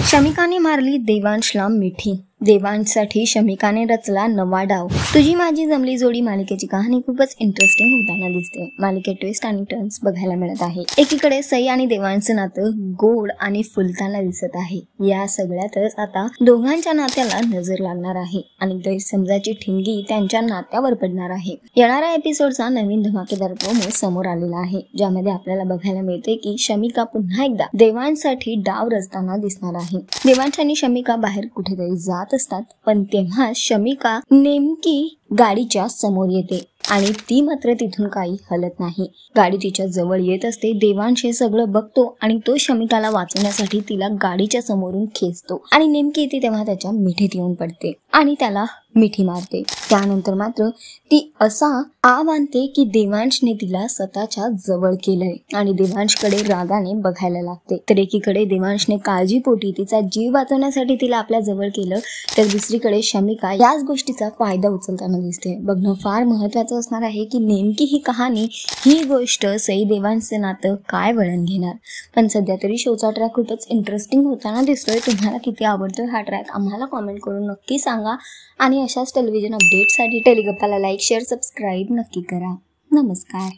शमिकाने मारली देवांशला मिठी। देवांशसाठी शमिकाने रचला नवा डाव। तुझी माझी जमली जोडी मालिकेची कहाणी खूपच इंटरेस्टिंग होताना दिसते। मालिकेत ट्विस्ट आणि टर्न्स बघायला मिळत आहे। एकीकडे सई आणि देवांशचं नातं गोड आणि फुलताना दिसत आहे। या सगळ्यातच आता दोघांच्या नात्याला नजर लागणार आहे आणि गैरसमजाची ठिणगी त्यांच्या नात्यावर पडणार आहे। येणाऱ्या एपिसोडचा नवीन धमाकेदार प्रोमो समोर आलेला आहे, ज्यामध्ये आपल्याला बघायला मिळते की शमिका पुन्हा एकदा देवांशसाठी डाव रचताना दिसणार आहे। देवांश आणि शमिका बाहेर कुठेतरी जात असतात, पण तेव्हा शमिका नेमकी गाडीच्या समोर येते आणि ती मात्र तिथून काही हलत नाही। गाडी तिच्या जवळ येत असते। देवांश हे सगळं बघतो आणि तो शमिकाला वाचवण्यासाठी तिला गाडीच्या समोरून खेचतो आणि नेमकी ती तेव्हा त्याच्या मिठीत येऊन पडते आणि त्याला मिठी मारते। त्यानंतर मात्र ती असा आव आणते की देवांशने तिला स्वतःच्या जवळ केलंय आणि देवांशकडे रागाने बघायला लागते। तर एकीकडे देवांशने काळजीपोटी तिचा जीव वाचवण्यासाठी तिला आपल्या जवळ केलं, तर दुसरीकडे शमिका याच गोष्टीचा फायदा उचलताना दिसते। बघणं फार महत्त्वाचं असणार आहे की नेमकी ही कहाणी, ही गोष्ट सई देवांशचं नातं काय वळण घेणार। पण सध्या तरी शोचा ट्रॅक खूपच इंटरेस्टिंग होताना दिसतोय। तुम्हाला किती आवडतोय हा ट्रॅक आम्हाला कॉमेंट करून नक्की सांगा आणि अशाच टेलिव्हिजन अपडेटसाठी टेलिगप्पाला लाईक, शेअर, सबस्क्राईब नक्की करा। नमस्कार।